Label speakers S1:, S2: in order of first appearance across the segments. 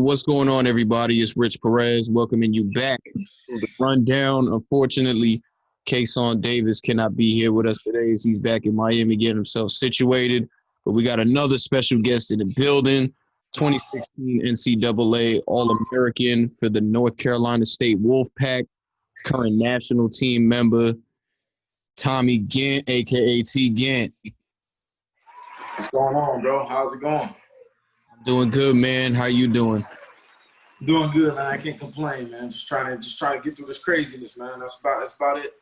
S1: what's going on, everybody? It's Rich Perez welcoming you back to the rundown. Unfortunately, Kason Davis cannot be here with us today as he's back in Miami getting himself situated. But we got another special guest in the building, 2016 NCAA All-American for the North Carolina State Wolfpack, current national team member, Tommy Gantt, a.k.a. T. Gantt.
S2: What's going on, bro? How's it going?
S1: Doing good, man. How you doing?
S2: Doing good, man. I can't complain, man. Just trying to get through this craziness, man. That's about it.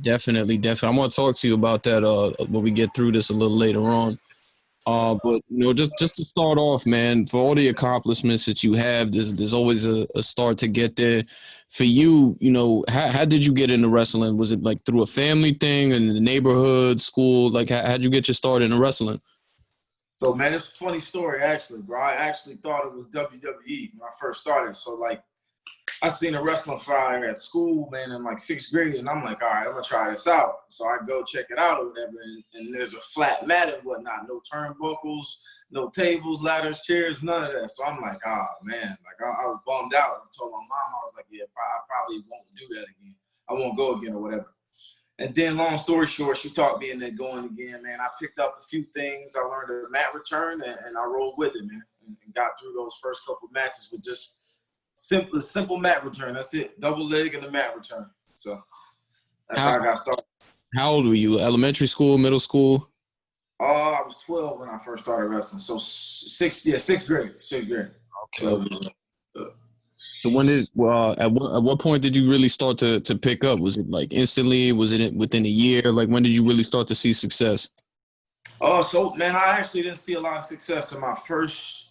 S1: Definitely. I want to talk to you about that when we get through this a little later on. But just to start off, man, for all the accomplishments that you have, there's always a start to get there. For you, how did you get into wrestling? Was it like through a family thing in the neighborhood, school? Like, how'd you get your start in wrestling?
S2: So, man, it's a funny story, actually, bro. I actually thought it was WWE when I first started. So, like, I seen a wrestling flyer at school, man, in like 6th grade, and I'm like, all right, I'm gonna try this out. So I go check it out or whatever, and there's a flat mat and whatnot, no turnbuckles, no tables, ladders, chairs, none of that. So I'm like, oh man, like I was bummed out. I told my mom, I was like, yeah, I probably won't do that again. I won't go again or whatever. And then, long story short, she talked me into going again, man. I picked up a few things. I learned a mat return, and I rolled with it, man, and got through those first couple matches with just simple mat return. That's it. Double leg and a mat return. So that's how I got started.
S1: How old were you? Elementary school, middle school?
S2: I was 12 when I first started wrestling. So sixth grade.
S1: Okay. So when at what point did you really start to pick up? Was it like instantly? Was it within a year? Like, when did you really start to see success?
S2: So man, I actually didn't see a lot of success in my first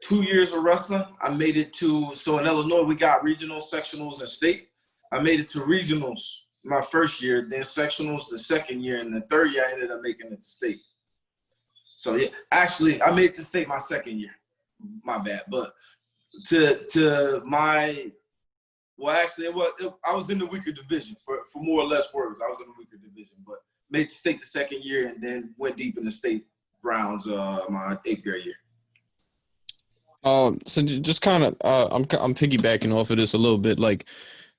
S2: 2 years of wrestling. I made it so in Illinois, we got regionals, sectionals, and state. I made it to regionals my first year, then sectionals the second year, and the third year I ended up making it to state. So yeah, actually, I made it to state my second year. My bad. But I was in the weaker division for more or less words. I was in the weaker division, but made to state the second year and then went deep in the state rounds my 8th grade year.
S1: So just kind of, I'm piggybacking off of this a little bit. Like,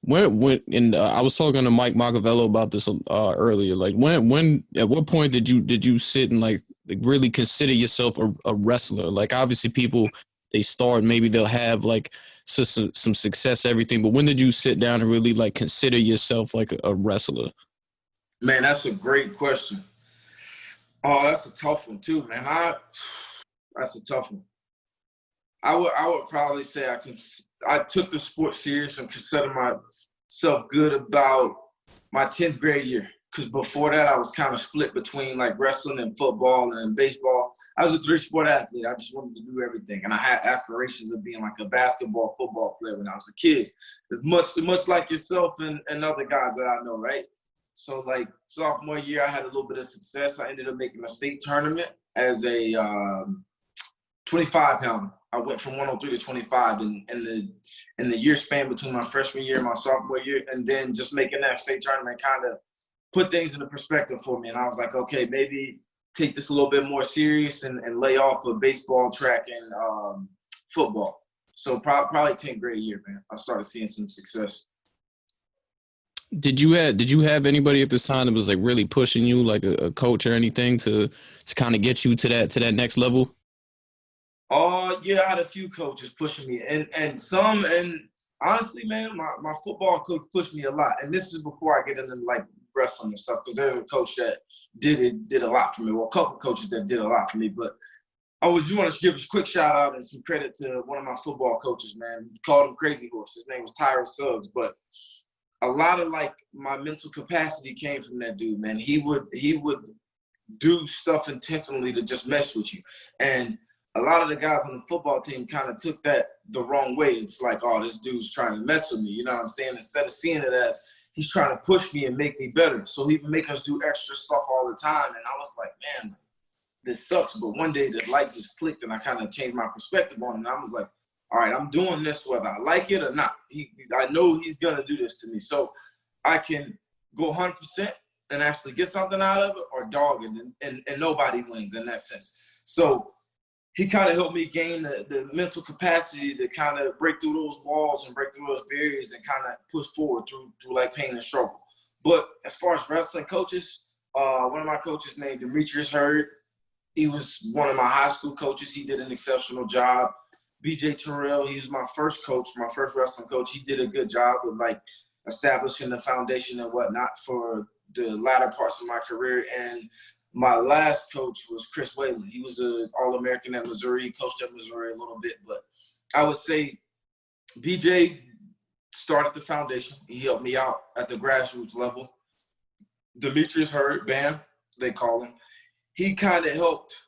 S1: I was talking to Mike Machiavello about this earlier. Like, at what point did you sit and like really consider yourself a wrestler? Like, obviously, people, they start, maybe they'll have like some success, everything. But when did you sit down and really like consider yourself like a wrestler?
S2: Man, that's a great question. Oh, that's a tough one too, man. That's a tough one. I would probably say I took the sport serious and consider myself good about my 10th grade year. Because before that, I was kind of split between like wrestling and football and baseball. I was a 3-sport athlete. I just wanted to do everything. And I had aspirations of being like a basketball, football player when I was a kid. As much like yourself and other guys that I know, right? So like sophomore year, I had a little bit of success. I ended up making a state tournament as a 25-pounder. I went from 103 to 25 in the year span between my freshman year and my sophomore year, and then just making that state tournament kind of put things into perspective for me. And I was like, okay, maybe take this a little bit more serious and lay off of baseball, track, and football. So probably 10th grade year, man, I started seeing some success.
S1: Did you have anybody at this time that was like really pushing you, like a coach or anything, to kind of get you to that next level?
S2: Yeah, I had a few coaches pushing me, and honestly, man, my football coach pushed me a lot. And this is before I get into like wrestling and stuff, because there's a coach that did a lot for me. Well, a couple coaches that did a lot for me, but I want to give a quick shout out and some credit to one of my football coaches, man. We called him Crazy Horse. His name was Tyrus Suggs, but a lot of like my mental capacity came from that dude, man. He would do stuff intentionally to just mess with you. And a lot of the guys on the football team kind of took that the wrong way. It's like, oh, this dude's trying to mess with me. You know what I'm saying? Instead of seeing it as he's trying to push me and make me better. So he would make us do extra stuff all the time. And I was like, man, this sucks. But one day the light just clicked and I kind of changed my perspective on it. And I was like, all right, I'm doing this whether I like it or not. I know he's going to do this to me. So I can go 100% and actually get something out of it, or dog it, and nobody wins in that sense. So he kind of helped me gain the mental capacity to kind of break through those walls and break through those barriers and kind of push forward through like pain and struggle. But as far as wrestling coaches, one of my coaches named Demetrius Hurd. He was one of my high school coaches. He did an exceptional job. BJ Terrell, he was my first coach, my first wrestling coach. He did a good job with like establishing the foundation and whatnot for the latter parts of my career. And my last coach was Chris Whalen. He was an All-American at Missouri. He coached at Missouri a little bit. But I would say BJ started the foundation. He helped me out at the grassroots level. Demetrius Hurd, Bam, they call him. He kind of helped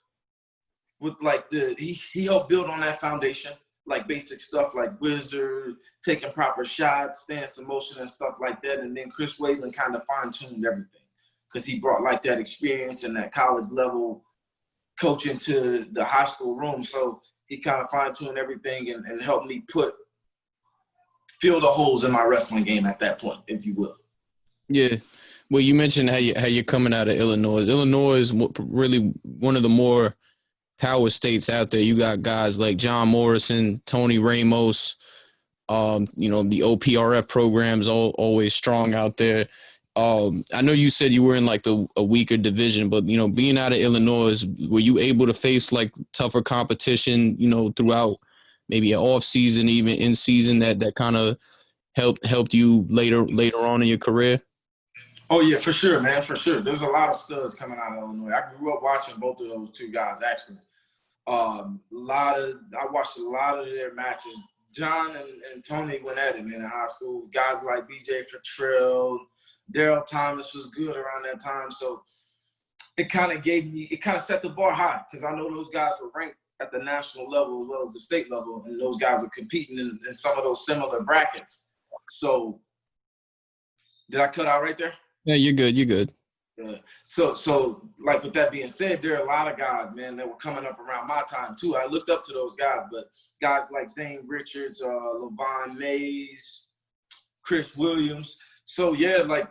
S2: with like he helped build on that foundation, like basic stuff like wizard, taking proper shots, stance in motion and stuff like that. And then Chris Whalen kind of fine-tuned everything because he brought like that experience and that college level coaching to the high school room. So he kind of fine-tuned everything and helped me fill the holes in my wrestling game at that point, if you will.
S1: Yeah. Well, you mentioned how you're coming out of Illinois. Illinois is really one of the more power states out there. You got guys like John Morrison, Tony Ramos, the OPRF programs always strong out there. I know you said you were in like a weaker division, but, being out of Illinois, were you able to face like tougher competition, throughout maybe an off season, even in season that kind of helped you later on in your career?
S2: Oh, yeah, for sure, man, for sure. There's a lot of studs coming out of Illinois. I grew up watching both of those two guys, actually. I watched a lot of their matches. John and Tony went at it, man, in high school. Guys like BJ Futrell, Daryl Thomas was good around that time. So it kind of set the bar high because I know those guys were ranked at the national level as well as the state level, and those guys were competing in some of those similar brackets. So did I cut out right there?
S1: Yeah, you're good. You're good.
S2: Yeah. So like with that being said, there are a lot of guys, man, that were coming up around my time too. I looked up to those guys, but guys like Zane Richards, LaVon Mays, Chris Williams. So yeah, like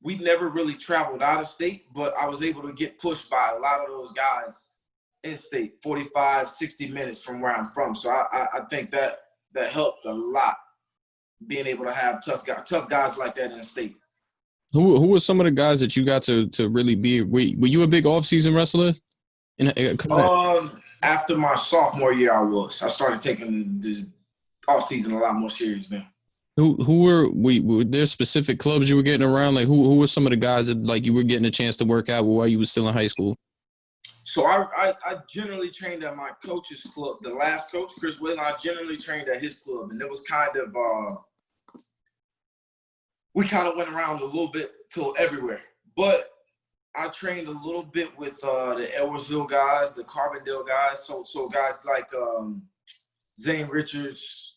S2: we never really traveled out of state, but I was able to get pushed by a lot of those guys in state, 45, 60 minutes from where I'm from. So I think that helped a lot, being able to have tough guys like that in state.
S1: Who were some of the guys that you got to really be? Were you a big off-season wrestler?
S2: After my sophomore year, I started taking the off-season a lot more serious now.
S1: Who were there specific clubs you were getting around? Like who were some of the guys that like you were getting a chance to work out with while you were still in high school?
S2: So I generally trained at my coach's club. The last coach, Chris Whalen, I generally trained at his club, and it was kind of we kind of went around a little bit till everywhere. But I trained a little bit with the Edwardsville guys, the Carbondale guys. So guys like Zane Richards,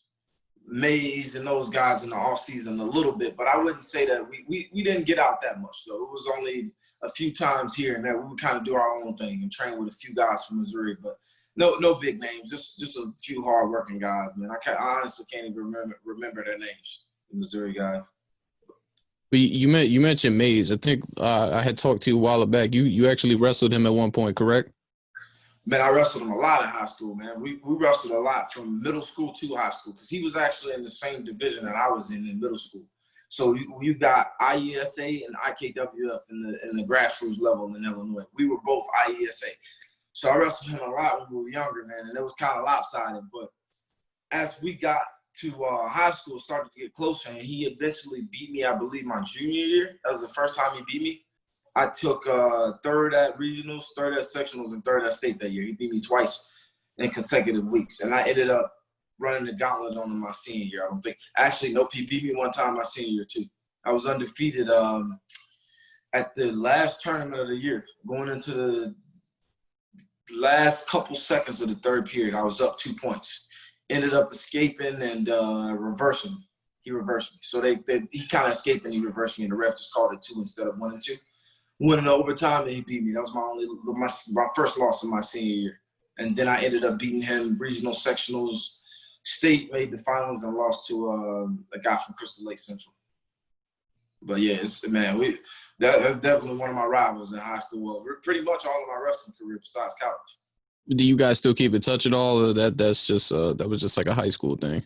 S2: Mays, and those guys in the off season a little bit. But I wouldn't say that we didn't get out that much though. It was only a few times here and there. We would kind of do our own thing and train with a few guys from Missouri, but no big names. Just a few hard-working guys, man. I honestly can't even remember their names, the Missouri guys.
S1: But you mentioned Mays. I think I had talked to you a while back. You actually wrestled him at one point, correct?
S2: Man, I wrestled him a lot in high school, man. We wrestled a lot from middle school to high school because he was actually in the same division that I was in middle school. So you got IESA and IKWF in the grassroots level in Illinois. We were both IESA. So I wrestled him a lot when we were younger, man, and it was kind of lopsided. But as we got to high school, started to get closer, and he eventually beat me, I believe, my junior year. That was the first time he beat me. I took third at regionals, third at sectionals, and third at state that year. He beat me twice in consecutive weeks, and I ended up running the gauntlet on him my senior year. I don't think – actually, nope, he beat me one time my senior year too. I was undefeated at the last tournament of the year, going into the last couple seconds of the third period. I was up 2 points. Ended up escaping and reversing. He reversed me. So he kind of escaped and he reversed me, and the ref just called it 2 instead of 1 and 2. Went in overtime and he beat me. That was my first loss in my senior year. And then I ended up beating him regional sectionals. State made the finals and lost to a guy from Crystal Lake Central. But yeah, that's definitely one of my rivals in high school. Well, pretty much all of my wrestling career besides college.
S1: Do you guys still keep in touch at all, or that's just that was just like a high school thing?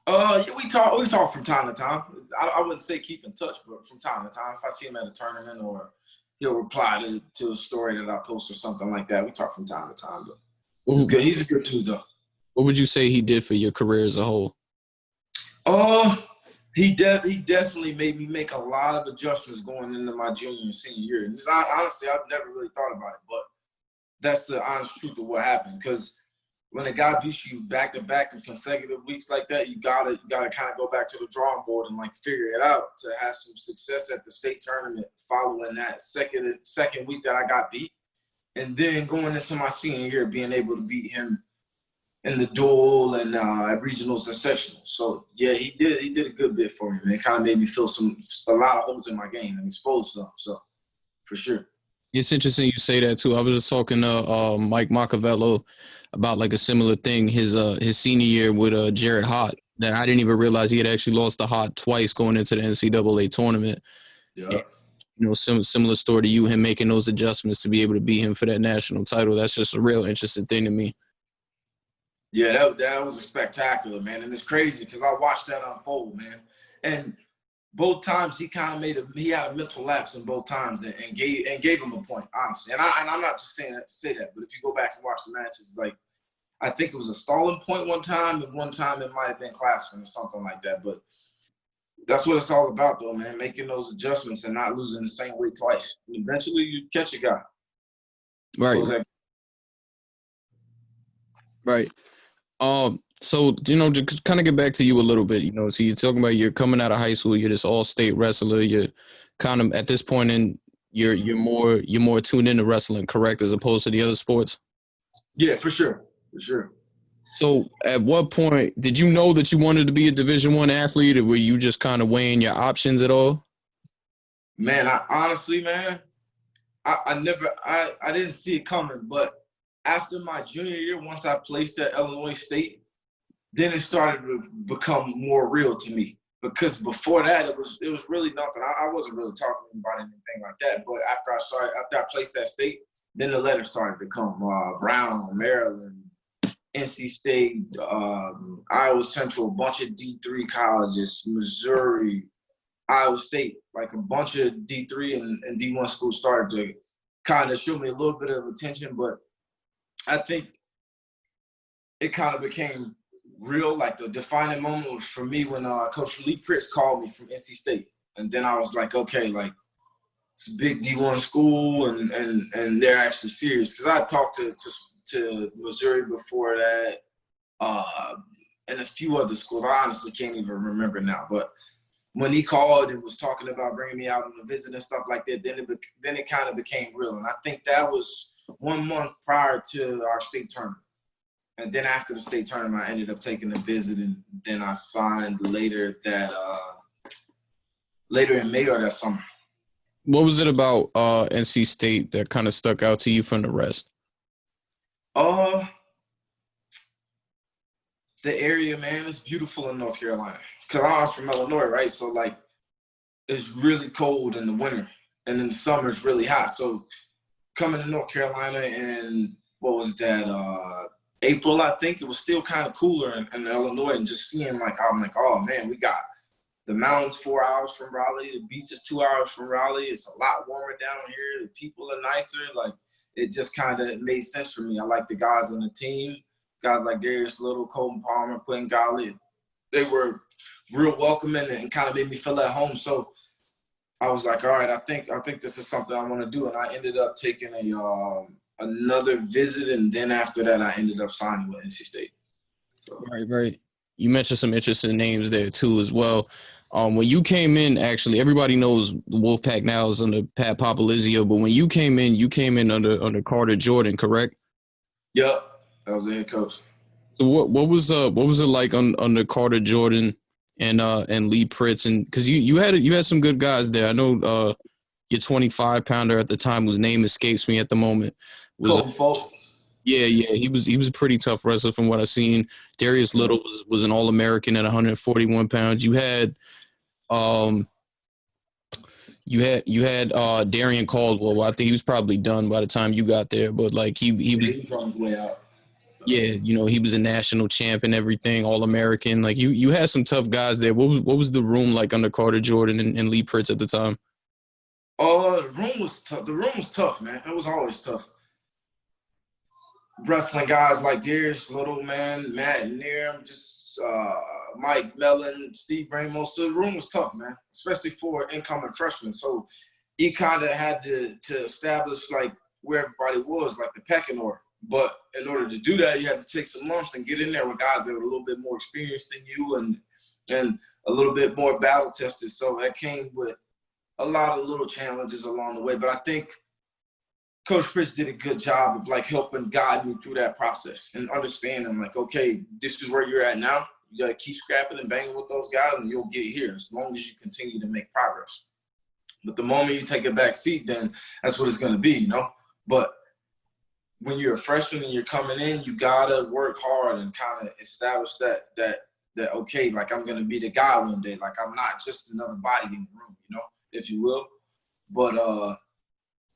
S2: Yeah, we talk from time to time. I wouldn't say keep in touch, but from time to time, if I see him at a tournament or he'll reply to a story that I post or something like that, we talk from time to time. But it's good. He's a good dude, though.
S1: What would you say he did for your career as a whole?
S2: He definitely made me make a lot of adjustments going into my junior and senior year. And honestly, I've never really thought about it, but that's the honest truth of what happened. Because when a guy beats you back to back in consecutive weeks like that, you gotta kind of go back to the drawing board and like figure it out to have some success at the state tournament following that second week that I got beat, and then going into my senior year being able to beat him in the duel and at regionals and sectionals. So yeah, he did a good bit for me, man. It kind of made me feel a lot of holes in my game and exposed some. So for sure.
S1: It's interesting you say that too. I was just talking to Mike Machiavello about like a similar thing. His senior year with Jared Hott. That I didn't even realize he had actually lost to Hott twice going into the NCAA tournament.
S2: Yeah.
S1: And, you know, similar story to you, him making those adjustments to be able to beat him for that national title. That's just a real interesting thing to me.
S2: Yeah, that was spectacular, man. And it's crazy because I watched that unfold, man. And both times he kind of he had a mental lapse in both times and gave him a point, honestly. And I'm not just saying that to say that, but if you go back and watch the matches, like I think it was a stalling point one time, and one time it might have been classroom or something like that. But that's what it's all about, though, man. Making those adjustments and not losing the same weight twice. And eventually, you catch a guy.
S1: Right. Right. So, you know, just kind of get back to you a little bit, you know, so you're talking about you're coming out of high school, you're this all-state wrestler, you're kind of at this point in you're more tuned into wrestling, correct, as opposed to the other sports?
S2: Yeah, for sure. For sure.
S1: So at what point did you know that you wanted to be a Division I athlete, or were you just kind of weighing your options at all?
S2: Man, honestly, man, I didn't see it coming, but after my junior year, once I placed at Illinois State, then it started to become more real to me. Because before that, it was really nothing. I wasn't really talking about anything like that. But after I placed that state, then the letters started to come. Brown, Maryland, NC State, Iowa Central, a bunch of D3 colleges, Missouri, Iowa State, like a bunch of D3 and D1 schools started to kind of show me a little bit of attention. But I think it kind of became real. Like the defining moment was for me when Coach Lee Pritz called me from NC State. And then I was like, okay, like it's a big D1 school and they're actually serious. Because I talked to Missouri before that and a few other schools. I honestly can't even remember now. But when he called and was talking about bringing me out on a visit and stuff like that, then it kind of became real. And I think that was 1 month prior to our state tournament. And then after the state tournament, I ended up taking a visit, and then I signed later in May or that summer.
S1: What was it about NC State that kind of stuck out to you from the rest?
S2: The area, man, it's beautiful in North Carolina. Because I'm from Illinois, right? So, like, it's really cold in the winter. And in the summer, it's really hot. So, coming to North Carolina in, what was that, April, I think, it was still kind of cooler in Illinois. And just seeing, like, I'm like, oh, man, we got the mountains 4 hours from Raleigh. The beach is 2 hours from Raleigh. It's a lot warmer down here. The people are nicer. Like, it just kind of made sense for me. I like the guys on the team. Guys like Darius Little, Colton Palmer, Quentin Golly, they were real welcoming and kind of made me feel at home. So I was like, all right, I think this is something I want to do. And I ended up taking another visit, and then after that, I ended up signing with NC State. So.
S1: Right. You mentioned some interesting names there too, as well. When you came in, actually, everybody knows the Wolfpack now is under Pat Popalizio, but when you came in under Carter Jordan, correct?
S2: Yep, that was the head coach.
S1: So what was it like under Carter Jordan and Lee Pritz, and because you had some good guys there. I know your 25-pounder at the time, whose name escapes me at the moment, was yeah, he was a pretty tough wrestler from what I've seen. Darius Little was an All-American at 141 pounds. You had You had Darian Caldwell. Well, I think he was probably done by the time you got there, but like he was.
S2: He was on his way out.
S1: Yeah, he was a national champ and everything, All-American. Like you had some tough guys there. What was the room like under Carter Jordan and Lee Pritz at the time?
S2: The room was tough. The room was tough, man. It was always tough. Wrestling guys like Darius Little, man, Matt Near, just Mike Mellon, Steve Ramos. So the room was tough, man, especially for incoming freshmen. So you kind of had to establish like where everybody was, like the pecking order. But in order to do that, you had to take some lumps and get in there with guys that were a little bit more experienced than you and a little bit more battle tested. So that came with a lot of little challenges along the way. But I think Coach Chris did a good job of like helping guide me through that process and understanding like, okay, this is where you're at now. You got to keep scrapping and banging with those guys and you'll get here as long as you continue to make progress. But the moment you take a back seat, then that's what it's going to be, But when you're a freshman and you're coming in, you got to work hard and kind of establish that, okay, like I'm going to be the guy one day. Like I'm not just another body in the room, if you will. But,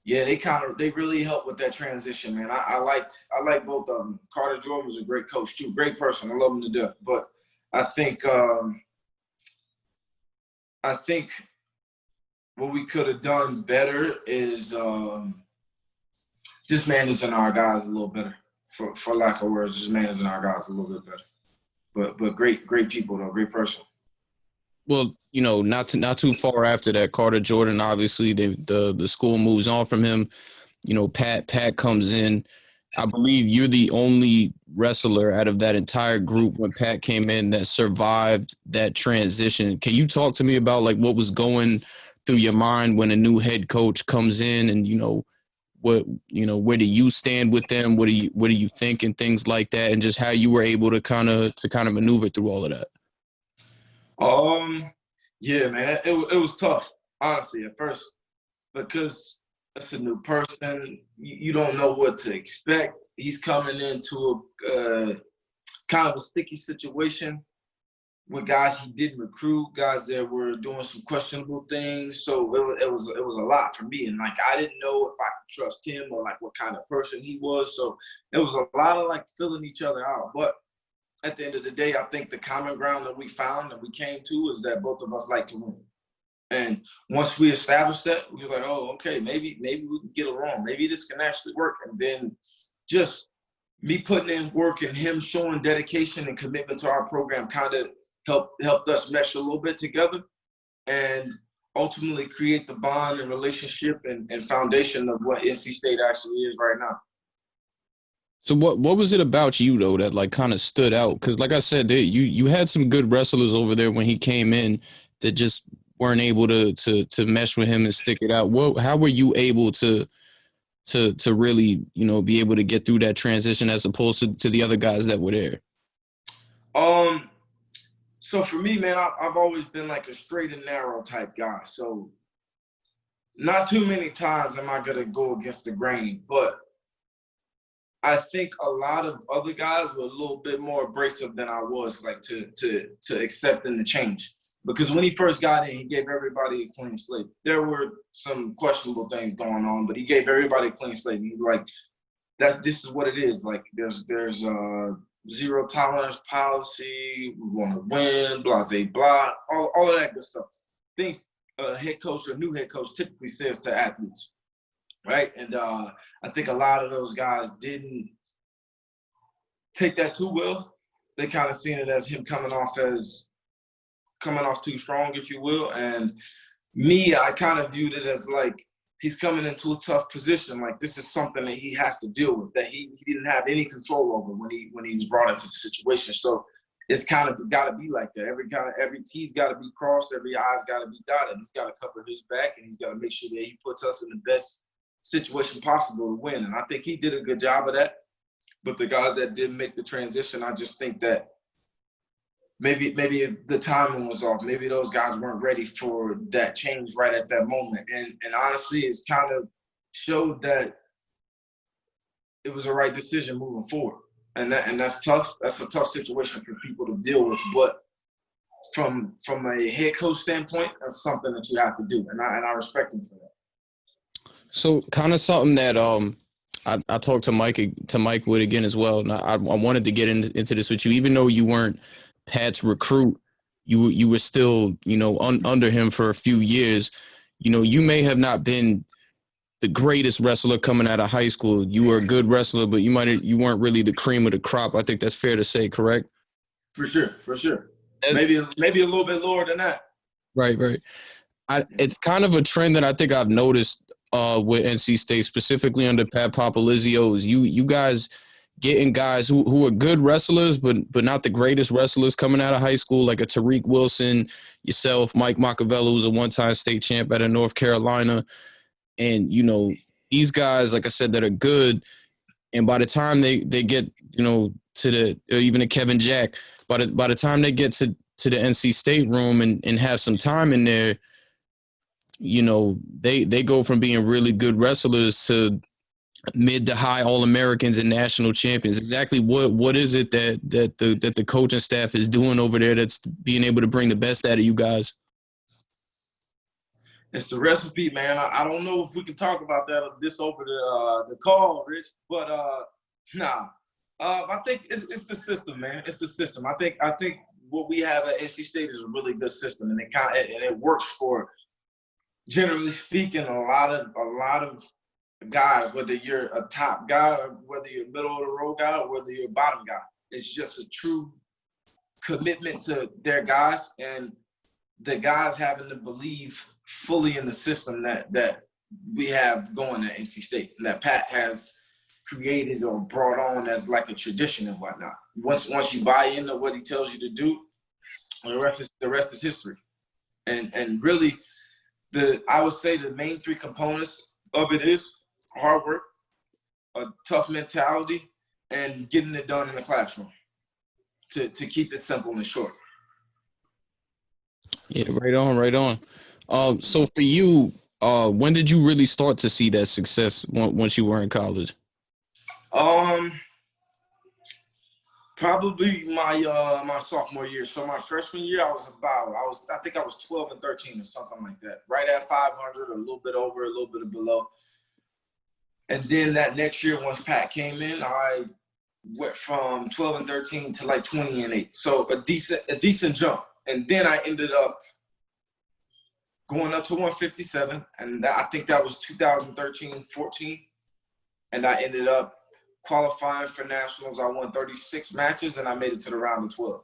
S2: yeah, they really helped with that transition, man. I liked both of them. Carter Jordan was a great coach too, great person. I love him to death. But I think what we could have done better is just managing our guys a little better. For lack of words, just managing our guys a little bit better. But great people though, great person.
S1: Well, not too far after that, Carter Jordan, obviously the school moves on from him. Pat comes in. I believe you're the only wrestler out of that entire group when Pat came in that survived that transition. Can you talk to me about like what was going through your mind when a new head coach comes in and where do you stand with them? What do you think and things like that, and just how you were able to kind of maneuver through all of that?
S2: Yeah, man, it was tough, honestly, at first, because it's a new person. You don't know what to expect. He's coming into a kind of a sticky situation with guys he didn't recruit, guys that were doing some questionable things. So it was a lot for me, and like I didn't know if I could trust him or like what kind of person he was. So it was a lot of like filling each other out, but at the end of the day, I think the common ground that we found that we came to is that both of us like to win. And once we established that, we were like, oh, okay, maybe we can get along. Maybe this can actually work. And then just me putting in work and him showing dedication and commitment to our program kind of helped us mesh a little bit together and ultimately create the bond and relationship and foundation of what NC State actually is right now.
S1: So what was it about you though that like kind of stood out? Because like I said, you had some good wrestlers over there when he came in that just weren't able to mesh with him and stick it out. How were you able to really be able to get through that transition as opposed to the other guys that were there?
S2: So for me, man, I've always been like a straight and narrow type guy. So not too many times am I gonna go against the grain, but I think a lot of other guys were a little bit more abrasive than I was, like to accepting the change. Because when he first got in, he gave everybody a clean slate. There were some questionable things going on, but he gave everybody a clean slate. And he was like, this is what it is. Like there's zero tolerance policy. We want to win, blah, blah, all of that good stuff. Things a head coach or a new head coach typically says to athletes. Right. And I think a lot of those guys didn't take that too well. They kind of seen it as him coming off too strong, if you will. And me, I kind of viewed it as like he's coming into a tough position. Like this is something that he has to deal with, that he didn't have any control over when he was brought into the situation. So it's kind of got to be like that. Every T's got to be crossed, every I's got to be dotted. He's got to cover his back, and he's got to make sure that he puts us in the best situation possible to win. And I think he did a good job of that. But the guys that didn't make the transition, I just think that maybe the timing was off. Maybe those guys weren't ready for that change right at that moment. And honestly, it's kind of showed that it was the right decision moving forward. And that's tough. That's a tough situation for people to deal with. But from a head coach standpoint, that's something that you have to do, and I respect him for that.
S1: So kind of something that I talked to Mike Wood again as well. And I wanted to get into this with you, even though you weren't Pat's recruit, you were still, you know, under him for a few years. You know, you may have not been the greatest wrestler coming out of high school. You were a good wrestler, but you weren't really the cream of the crop. I think that's fair to say, correct?
S2: For sure. Maybe a little bit lower than that.
S1: Right. It's kind of a trend that I think I've noticed with NC State, specifically under Pat Popolizio, is you guys getting guys who are good wrestlers, but not the greatest wrestlers coming out of high school, like a Tariq Wilson, yourself, Mike Machiavelli, who's a one-time state champ out of North Carolina. And, you know, these guys, like I said, that are good. And by the time they get, you know, to even a Kevin Jack, by the time they get to the NC State room and have some time in there, you know, they go from being really good wrestlers to mid to high All-Americans and national champions. Exactly what is it that the coaching staff is doing over there that's being able to bring the best out of you guys?
S2: It's the recipe, man. I don't know if we can talk about this over the call, Rich, but nah. I think it's the system, man. It's the system. I think what we have at NC State is a really good system, and it works for, generally speaking, a lot of guys, whether you're a top guy or whether you're a middle of the road guy or whether you're a bottom guy. It's just a true commitment to their guys, and the guys having to believe fully in the system that we have going at NC State, and that Pat has created or brought on as like a tradition and whatnot. Once you buy into what he tells you to do, the rest is history. And really, I would say the main three components of it is hard work, a tough mentality, and getting it done in the classroom, to keep it simple and short.
S1: Yeah, right on. So for you, when did you really start to see that success once you were in college?
S2: Probably my sophomore year. So my freshman year, I think I was 12 and 13 or something like that. Right at 500, a little bit over, a little bit below. And then that next year, once Pat came in, I went from 12 and 13 to like 20 and 8. So a decent jump. And then I ended up going up to 157, and I think that was 2013-14. And I ended up qualifying for nationals. I won 36 matches, and I made it to the round of 12.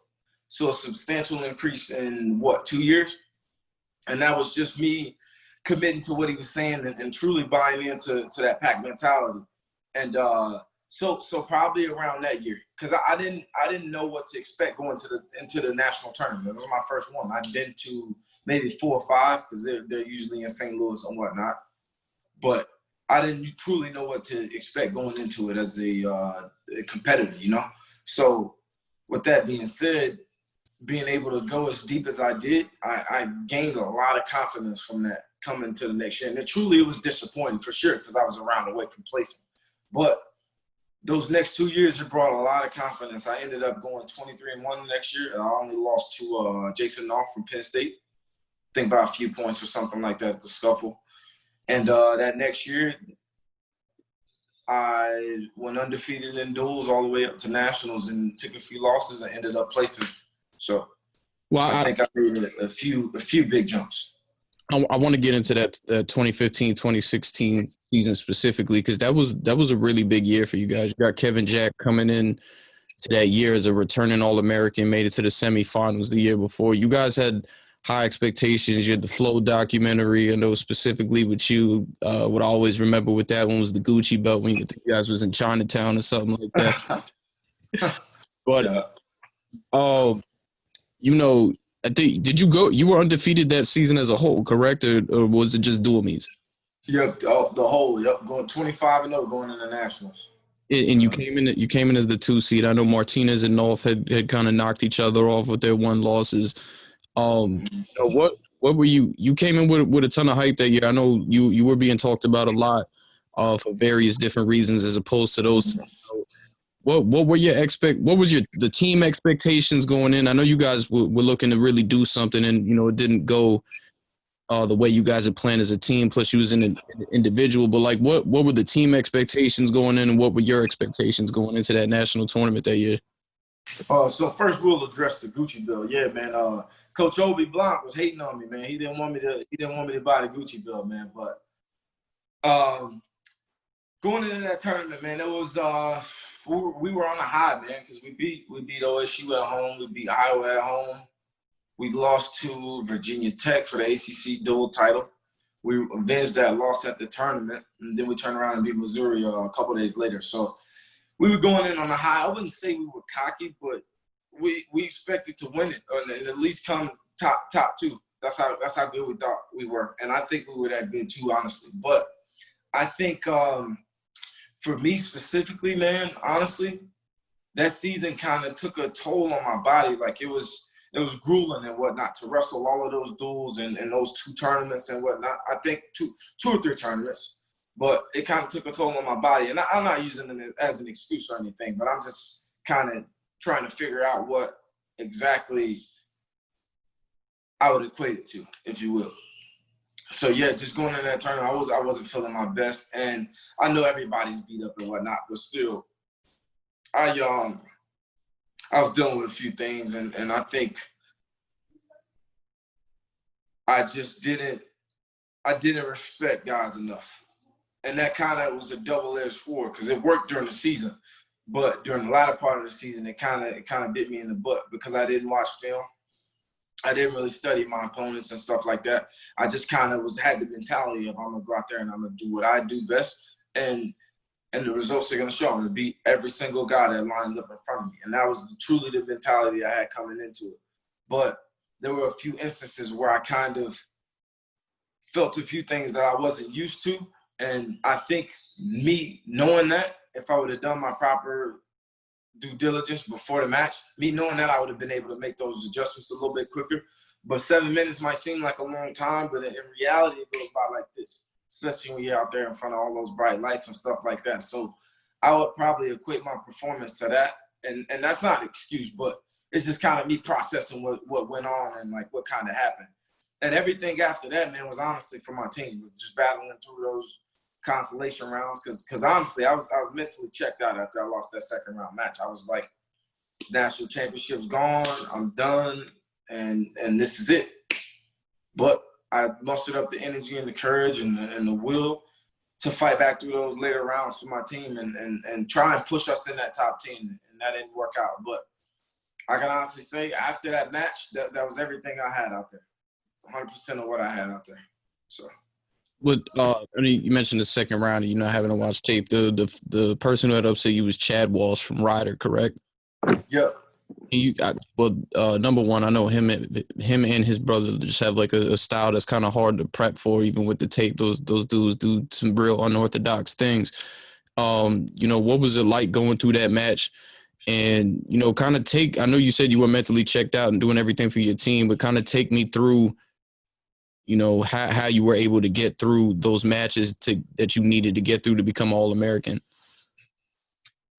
S2: So a substantial increase in, 2 years? And that was just me committing to what he was saying and truly buying into that pack mentality. And so probably around that year, because I didn't know what to expect going into the national tournament. It was my first one. I'd been to maybe 4 or 5, because they're usually in St. Louis and whatnot. But I didn't truly know what to expect going into it as a competitor, you know? So with that being said, being able to go as deep as I did, I gained a lot of confidence from that coming to the next year. And it was disappointing for sure, because I was a round away from placing. But those next 2 years, it brought a lot of confidence. I ended up going 23-1 next year, and I only lost to Jason Knopf from Penn State. I think by a few points or something like that at the scuffle. And that next year, I went undefeated in duels all the way up to nationals and took a few losses and ended up placing. So I think I made a few big jumps.
S1: I want to get into that 2015-2016 season specifically, because that was a really big year for you guys. You got Kevin Jack coming in to that year as a returning All-American, made it to the semifinals the year before. You guys had high expectations. You had the Flow documentary. I know specifically with you, what I always remember with that one was the Gucci belt when you guys was in Chinatown or something like that. But, you know, I think, you were undefeated that season as a whole, correct? Or was it just dual meets?
S2: Yep, the whole, going 25-0 going into nationals.
S1: And you came in as the 2 seed. I know Martinez and North had kind of knocked each other off with their 1 losses. What were you came in with a ton of hype that year. I know you were being talked about a lot for various different reasons as opposed to those. What were your what was the team expectations going in? I know you guys were looking to really do something, and it didn't go the way you guys had planned as a team. Plus, you was an individual. But like, what were the team expectations going in, and what were your expectations going into that national tournament that year?
S2: So first we'll address the Gucci bill. Yeah, man. Coach Obi Blanc was hating on me, man. He didn't want me to buy the Gucci bill, man. But going into that tournament, man, it was we were on a high, man, because we beat OSU at home, we beat Iowa at home, we lost to Virginia Tech for the ACC dual title. We avenged that loss at the tournament, and then we turned around and beat Missouri a couple of days later. So we were going in on a high. I wouldn't say we were cocky, but we expected to win it and at least come top two. That's how good we thought we were, and I think we were that good too, honestly. But I think for me specifically, man, honestly, that season kind of took a toll on my body. Like it was grueling and whatnot to wrestle all of those duels and those two tournaments and whatnot. I think two or three tournaments, but it kind of took a toll on my body. And I'm not using it as an excuse or anything, but I'm just kind of trying to figure out what exactly I would equate it to, if you will. So yeah, just going in that tournament, I wasn't feeling my best, and I know everybody's beat up and whatnot, but still, I was dealing with a few things, and I think I just didn't respect guys enough, and that kind of was a double-edged sword because it worked during the season, but during the latter part of the season, it kind of bit me in the butt because I didn't watch film. I didn't really study my opponents and stuff like that. I just kind of had the mentality of I'm gonna go out there and I'm gonna do what I do best, and the results are gonna show. I'm gonna beat every single guy that lines up in front of me, and that was truly the mentality I had coming into it. But there were a few instances where I kind of felt a few things that I wasn't used to, and I think me knowing that, if I would have done my proper due diligence before the match, me knowing that, I would have been able to make those adjustments a little bit quicker. But 7 minutes might seem like a long time, but in reality, it goes by like this, especially when you're out there in front of all those bright lights and stuff like that. So I would probably equate my performance to that. And that's not an excuse, but it's just kind of me processing what went on and like what kind of happened. And everything after that, man, was honestly for my team, just battling through those consolation rounds, because honestly, I was mentally checked out after I lost that second round match. I was like, national championship's gone, I'm done, and this is it. But I mustered up the energy and the courage and the will to fight back through those later rounds for my team and try and push us in that top 10, and that didn't work out. But I can honestly say after that match, that was everything I had out there, 100% of what I had out there. So.
S1: But I mean, you mentioned the second round and having to watch tape. The person who had upset you was Chad Walsh from Ryder, correct?
S2: Yep.
S1: Number one, I know him and his brother just have like a style that's kind of hard to prep for, even with the tape. Those dudes do some real unorthodox things. What was it like going through that match? And kind of I know you said you were mentally checked out and doing everything for your team, but kind of take me through how you were able to get through those matches that you needed to get through to become All-American.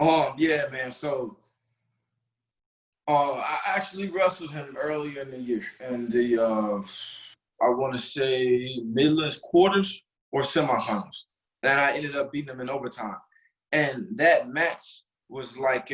S2: Yeah, man. So I actually wrestled him earlier in the year in the I want to say Midlands quarters or semifinals, and I ended up beating him in overtime. And that match was like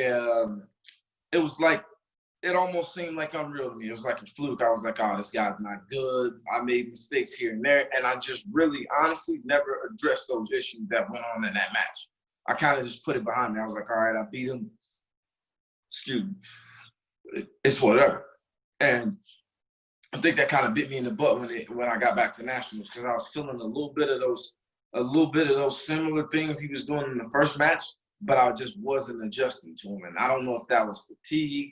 S2: it almost seemed like unreal to me. It was like a fluke. I was like, oh, this guy's not good. I made mistakes here and there. And I just really, honestly, never addressed those issues that went on in that match. I kind of just put it behind me. I was like, all right, I beat him. Excuse me. It's whatever. And I think that kind of bit me in the butt when I got back to nationals, because I was feeling a little bit of those similar things he was doing in the first match, but I just wasn't adjusting to him. And I don't know if that was fatigue,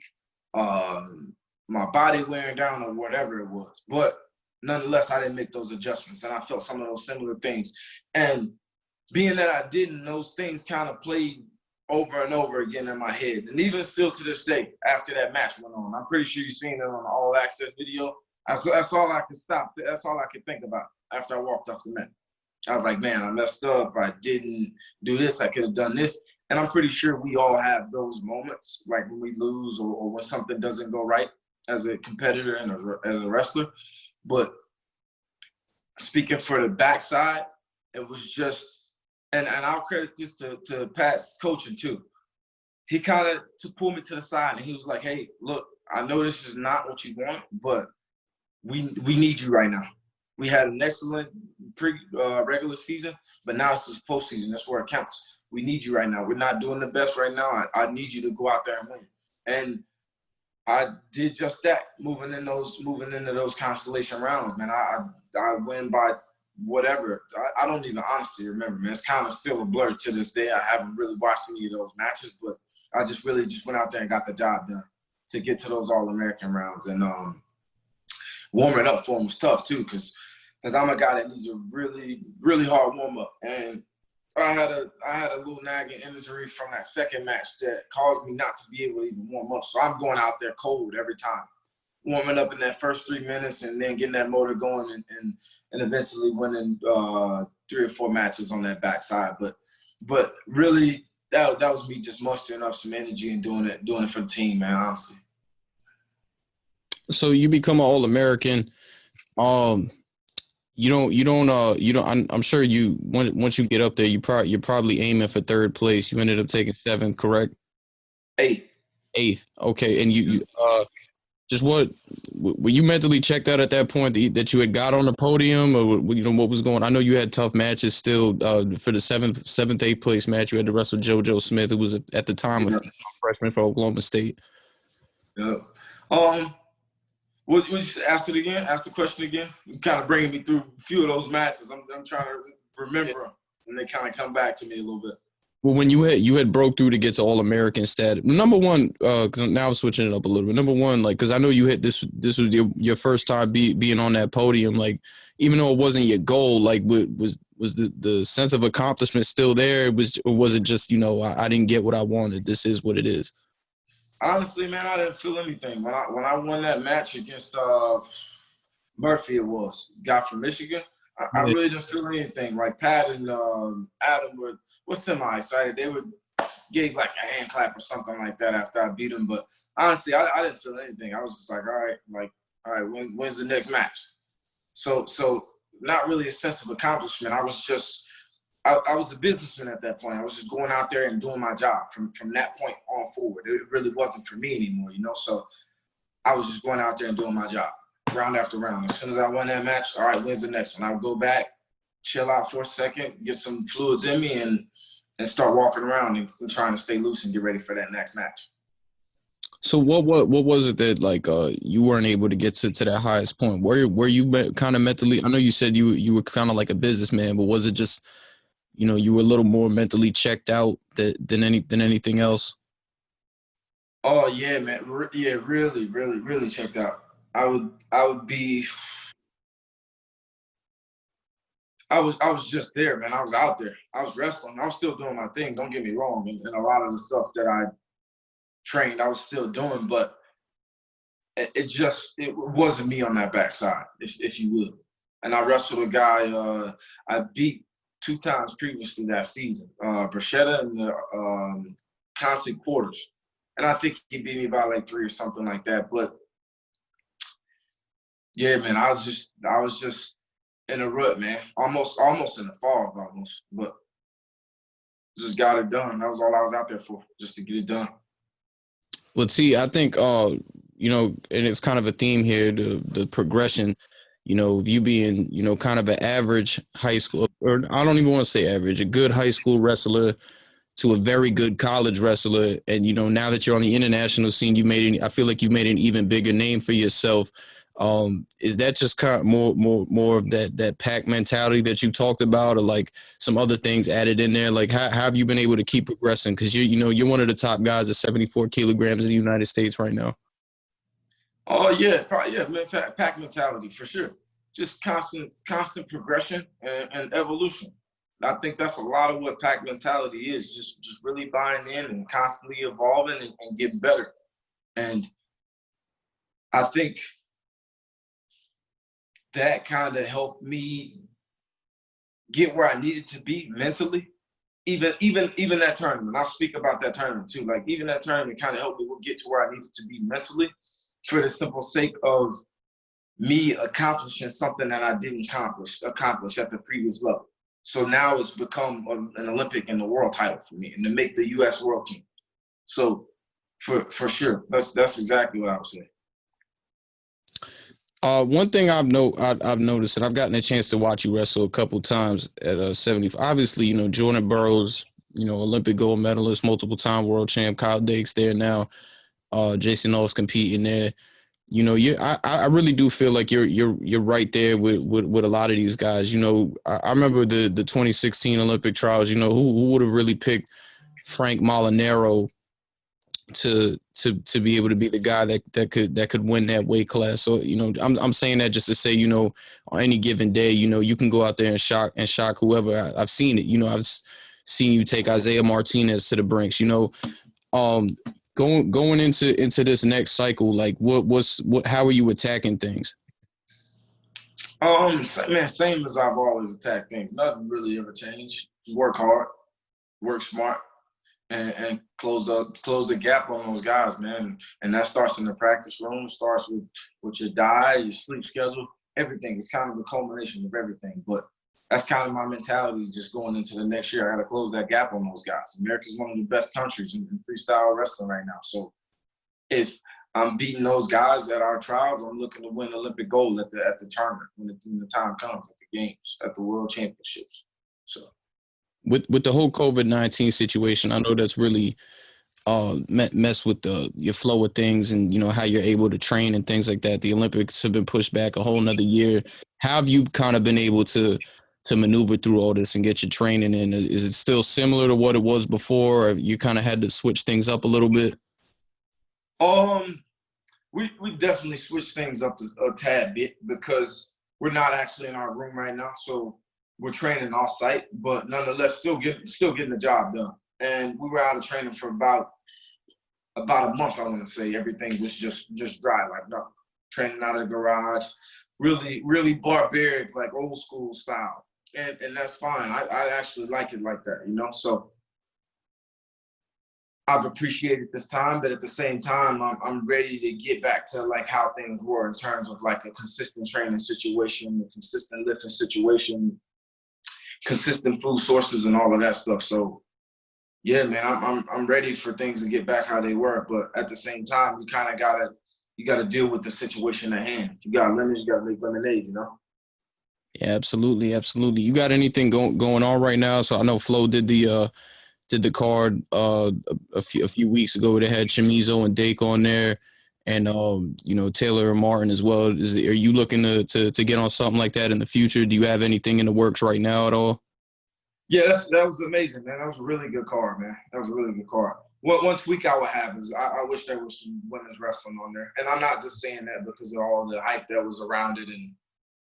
S2: my body wearing down, or whatever it was. But nonetheless, I didn't make those adjustments, and I felt some of those similar things. And being that I didn't, those things kind of played over and over again in my head. And even still to this day, after that match went on, I'm pretty sure you've seen it on the All Access video. That's all I could stop. That's all I could think about after I walked off the mat. I was like, man, I messed up. I didn't do this. I could have done this. And I'm pretty sure we all have those moments, like when we lose or when something doesn't go right as a competitor and as a wrestler. But speaking for the backside, it was just, and I'll credit this to Pat's coaching too. He kind of pulled me to the side and he was like, hey, look, I know this is not what you want, but we need you right now. We had an excellent regular season, but now it's this postseason. That's where it counts. We need you right now. We're not doing the best right now. I need you to go out there and win. And I did just that, moving into those constellation rounds, man. I win by whatever. I don't even honestly remember, man. It's kind of still a blur to this day. I haven't really watched any of those matches, but I just really went out there and got the job done to get to those All-American rounds. And warming up for them was tough too, because I'm a guy that needs a really, really hard warm up. And I had a little nagging injury from that second match that caused me not to be able to even warm up. So I'm going out there cold every time, warming up in that first 3 minutes and then getting that motor going and eventually winning 3 or 4 matches on that backside. But really, that was me just mustering up some energy and doing it for the team, man, honestly.
S1: So you become an All-American. I'm sure you once you get up there, you're probably aiming for third place. You ended up taking 7th, correct?
S2: 8th.
S1: 8th. Okay. And you just were you mentally checked out at that point that you had got on the podium, or what was going on? I know you had tough matches still for the 7th, 8th place match. You had to wrestle JoJo Smith, who was at the time a freshman for Oklahoma State.
S2: Yeah. Would you ask it again? Ask the question again. You're kind of bringing me through a few of those matches. I'm trying to remember them, and they kind of come back to me a little bit.
S1: Well, when you had broke through to get to All-American status, number one, because now I'm switching it up a little bit. Number one, like, because I know you hit this was your first time being on that podium. Like, even though it wasn't your goal, like, was the sense of accomplishment still there? Or was it just, I didn't get what I wanted. This is what it is.
S2: Honestly, man, I didn't feel anything when I won that match against Murphy. It was guy from Michigan. I really didn't feel anything. Like Pat and Adam were semi-excited. They would gave like a hand clap or something like that after I beat them. But honestly, I didn't feel anything. I was just like, all right, when's the next match? So not really a sense of accomplishment. I was just I was a businessman at that point. I was just going out there and doing my job from that point on forward. It really wasn't for me anymore, So I was just going out there and doing my job, round after round. As soon as I won that match, all right, when's the next one? I would go back, chill out for a second, get some fluids in me, and start walking around and trying to stay loose and get ready for that next match.
S1: So what was it that you weren't able to get to that highest point? Were you kind of mentally? I know you said you were kind of like a businessman, but was it just you were a little more mentally checked out than anything else?
S2: Oh yeah, man. Yeah, really, really, really checked out. I would be. I was just there, man. I was out there. I was wrestling. I was still doing my thing. Don't get me wrong. And a lot of the stuff that I trained, I was still doing, but it wasn't me on that backside, if you will. And I wrestled a guy I beat 2 times previously that season, Bruschetta in the constant quarters. And I think he beat me by like 3 or something like that. But yeah, man, I was just in a rut, man. Almost in the fog, but just got it done. That was all I was out there for, just to get it done.
S1: Let's see. I think and it's kind of a theme here, the progression. Of you being, kind of an average high school, or I don't even want to say average, a good high school wrestler to a very good college wrestler. And, now that you're on the international scene, I feel like you made an even bigger name for yourself. Is that just kind of more of that pack mentality that you talked about, or like some other things added in there? Like how have you been able to keep progressing? Because you're one of the top guys at 74 kilograms in the United States right now.
S2: Oh yeah, probably, yeah. Pack mentality for sure. Just constant progression and evolution. I think that's a lot of what pack mentality is. Just really buying in and constantly evolving and getting better. And I think that kind of helped me get where I needed to be mentally, even that tournament, I'll speak about that tournament too. Like even that tournament kind of helped me get to where I needed to be mentally, for the simple sake of me accomplishing something that I didn't accomplish at the previous level. So now it's become an Olympic and the world title for me, and to make the U.S. world team. So for sure, that's exactly what I would say.
S1: One thing I've noticed, and I've gotten a chance to watch you wrestle a couple times at 70. Obviously, you know, Jordan Burroughs, you know, Olympic gold medalist, multiple time world champ. Kyle Dake's there now. Jason Knowles competing there. You know, I really do feel like you're right there with a lot of these guys. You know, I remember the 2016 Olympic trials. You know, who would have really picked Frank Molinaro to be able to be the guy that could win that weight class. So, you know, I'm saying that just to say, you know, on any given day, you know, you can go out there and shock whoever. I've seen it. You know, I've seen you take Isaiah Martinez to the brinks. You know, going into this next cycle, like how are you attacking things?
S2: Man, same as I've always attacked things. Nothing really ever changed. Just work hard, work smart, and close the gap on those guys, man. And that starts in the practice room. Starts with your diet, your sleep schedule, everything. It's kind of a culmination of everything. But that's kind of my mentality just going into the next year. I got to close that gap on those guys. America's one of the best countries in freestyle wrestling right now. So if I'm beating those guys at our trials, I'm looking to win Olympic gold at the tournament when the time comes, at the games, at the world championships. So
S1: with the whole COVID-19 situation, I know that's really mess with your flow of things, and you know how you're able to train and things like that. The Olympics have been pushed back a whole nother year. How have you kind of been able to maneuver through all this and get your training in? Is it still similar to what it was before, or you kind of had to switch things up a little bit?
S2: We definitely switched things up a tad bit because we're not actually in our room right now, so we're training off site, but nonetheless still getting the job done. And we were out of training for about a month. I want to say everything was just dry, like nothing. Training out of the garage, really barbaric, like old school style, and that's fine. I actually like it like that, you know. So I've appreciated this time, but at the same time, I'm ready to get back to like how things were in terms of like a consistent training situation, a consistent lifting situation, consistent food sources, and all of that stuff. So yeah, man, I'm ready for things to get back how they were, but at the same time, you kind of gotta deal with the situation at hand. If you got lemons, you gotta make lemonade, you know.
S1: Yeah, absolutely. You got anything going on right now? So I know Flo did the card a few weeks ago. They had Chamizo and Dake on there, and you know, Taylor and Martin as well. Are you looking to get on something like that in the future? Do you have anything in the works right now at all?
S2: Yeah, that was amazing, man. That was a really good card, man. That was a really good card. One tweak I would have is I wish there was some women's wrestling on there. And I'm not just saying that because of all the hype that was around it and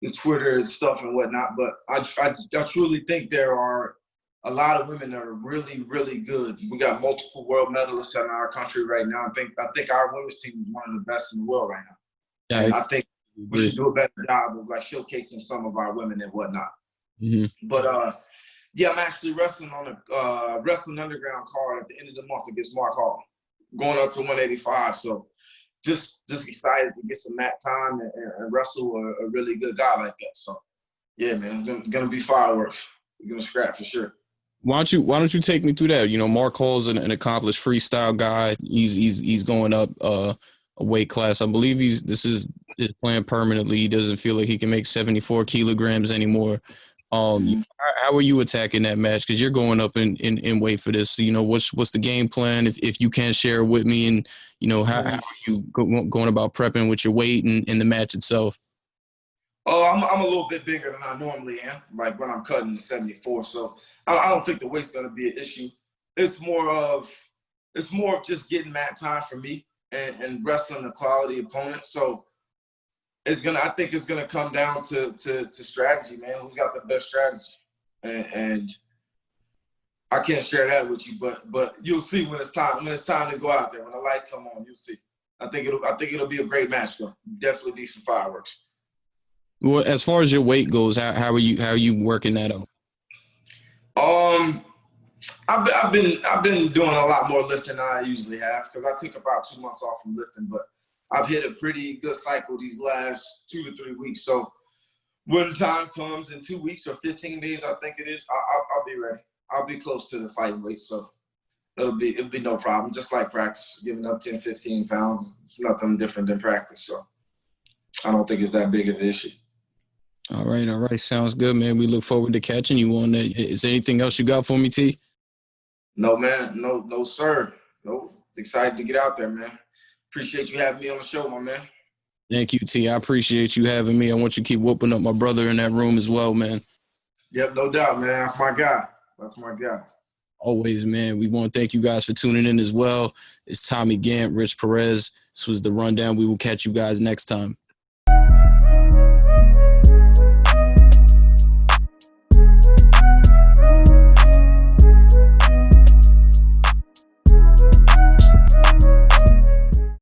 S2: the Twitter and stuff and whatnot, but I truly think there are a lot of women that are really, really good. We got multiple world medalists in our country right now. I think our women's team is one of the best in the world right now. Yeah, and I think we should do a better job of like showcasing some of our women and whatnot.
S1: Mm-hmm.
S2: But yeah, I'm actually wrestling on a Wrestling Underground card at the end of the month against Mark Hall, going up to 185. So just excited to get some mat time and wrestle a really good guy like that. So yeah, man, it's gonna be fireworks. We're gonna scrap for sure.
S1: Why don't you take me through that? You know, Mark Hall's an accomplished freestyle guy. He's going up a weight class. I believe this is his plan permanently. He doesn't feel like he can make 74 kilograms anymore. How are you attacking that match? Because you're going up in weight for this. So, you know, what's the game plan? If you can share it with me, and you know how are you going about prepping with your weight and the match itself?
S2: I'm a little bit bigger than I normally am, like when I'm cutting the 74. So I don't think the weight's gonna be an issue. It's more of just getting mat time for me and wrestling a quality opponent. So I think it's gonna come down to strategy, man. Who's got the best strategy? And I can't share that with you, but you'll see when it's time to go out there. When the lights come on, you'll see. I think it'll be a great match though. Definitely be some fireworks.
S1: Well, as far as your weight goes, how are you working that out?
S2: I've been doing a lot more lifting than I usually have because I took about 2 months off from lifting, but I've hit a pretty good cycle these last 2 to 3 weeks. So when time comes in 2 weeks or 15 days, I think it is, I'll be ready. I'll be close to the fight weight, so it'll be no problem. Just like practice, giving up 10, 15 pounds, it's nothing different than practice. So I don't think it's that big of an issue.
S1: All right. Sounds good, man. We look forward to catching you on that. Is there anything else you got for me, T?
S2: No, man. No, sir. No. Excited to get out there, man. Appreciate you having me on the show, my man.
S1: Thank you, T. I appreciate you having me. I want you to keep whooping up my brother in that room as well, man.
S2: Yep, no doubt, man. That's my guy.
S1: Always, man. We want to thank you guys for tuning in as well. It's Tommy Gantt, Rich Perez. This was The Rundown. We will catch you guys next time.